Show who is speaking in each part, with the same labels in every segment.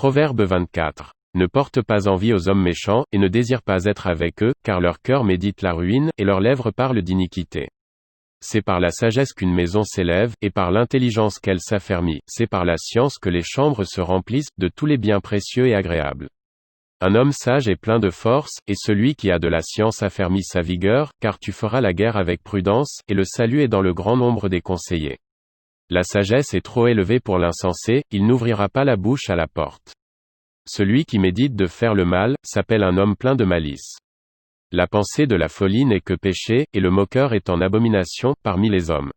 Speaker 1: Proverbe 24. Ne porte pas envie aux hommes méchants, et ne désire pas être avec eux, car leur cœur médite la ruine, et leurs lèvres parlent d'iniquité. C'est par la sagesse qu'une maison s'élève, et par l'intelligence qu'elle s'affermit, c'est par la science que les chambres se remplissent, de tous les biens précieux et agréables. Un homme sage est plein de force, et celui qui a de la science affermit sa vigueur, car tu feras la guerre avec prudence, et le salut est dans le grand nombre des conseillers. La sagesse est trop élevée pour l'insensé, il n'ouvrira pas la bouche à la porte. Celui qui médite de faire le mal, s'appelle un homme plein de malice. La pensée de la folie n'est que péché, et le moqueur est en abomination, parmi les hommes.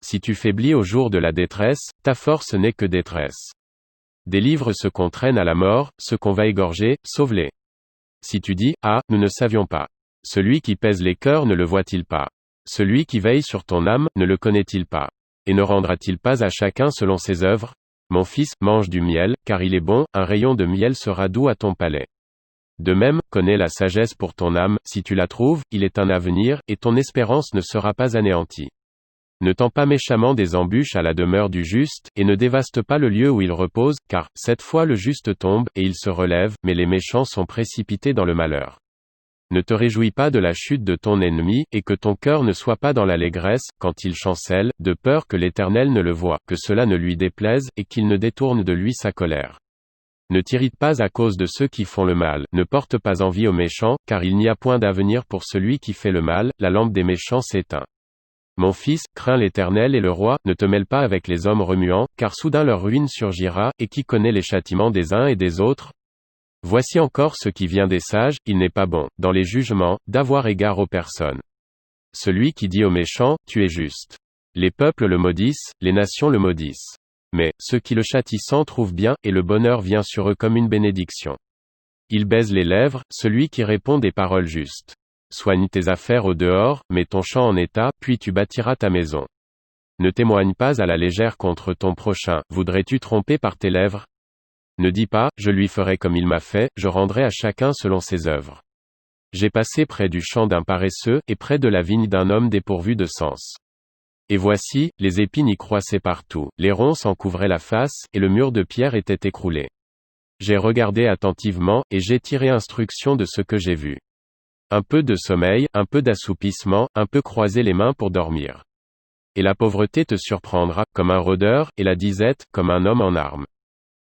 Speaker 1: Si tu faiblis au jour de la détresse, ta force n'est que détresse. Délivre ceux qu'on traîne à la mort, ceux qu'on va égorger, sauve-les. Si tu dis, ah, nous ne savions pas. Celui qui pèse les cœurs ne le voit-il pas? Celui qui veille sur ton âme, ne le connaît-il pas? Et ne rendra-t-il pas à chacun selon ses œuvres? Mon fils, mange du miel, car il est bon, un rayon de miel sera doux à ton palais. De même, connais la sagesse pour ton âme, si tu la trouves, il est un avenir, et ton espérance ne sera pas anéantie. Ne tends pas méchamment des embûches à la demeure du juste, et ne dévaste pas le lieu où il repose, car, cette fois le juste tombe, et il se relève, mais les méchants sont précipités dans le malheur. Ne te réjouis pas de la chute de ton ennemi, et que ton cœur ne soit pas dans l'allégresse, quand il chancelle, de peur que l'Éternel ne le voie, que cela ne lui déplaise, et qu'il ne détourne de lui sa colère. Ne t'irrite pas à cause de ceux qui font le mal, ne porte pas envie aux méchants, car il n'y a point d'avenir pour celui qui fait le mal, la lampe des méchants s'éteint. Mon fils, crains l'Éternel et le roi, ne te mêle pas avec les hommes remuants, car soudain leur ruine surgira, et qui connaît les châtiments des uns et des autres? Voici encore ce qui vient des sages, il n'est pas bon, dans les jugements, d'avoir égard aux personnes. Celui qui dit aux méchants, tu es juste. Les peuples le maudissent, les nations le maudissent. Mais, ceux qui le châtissent trouvent bien, et le bonheur vient sur eux comme une bénédiction. Il baise les lèvres, celui qui répond des paroles justes. Soigne tes affaires au dehors, mets ton champ en état, puis tu bâtiras ta maison. Ne témoigne pas à la légère contre ton prochain, voudrais-tu tromper par tes lèvres? Ne dis pas, je lui ferai comme il m'a fait, je rendrai à chacun selon ses œuvres. J'ai passé près du champ d'un paresseux, et près de la vigne d'un homme dépourvu de sens. Et voici, les épines y croissaient partout, les ronces en couvraient la face, et le mur de pierre était écroulé. J'ai regardé attentivement, et j'ai tiré instruction de ce que j'ai vu. Un peu de sommeil, un peu d'assoupissement, un peu croiser les mains pour dormir. Et la pauvreté te surprendra, comme un rôdeur, et la disette, comme un homme en armes.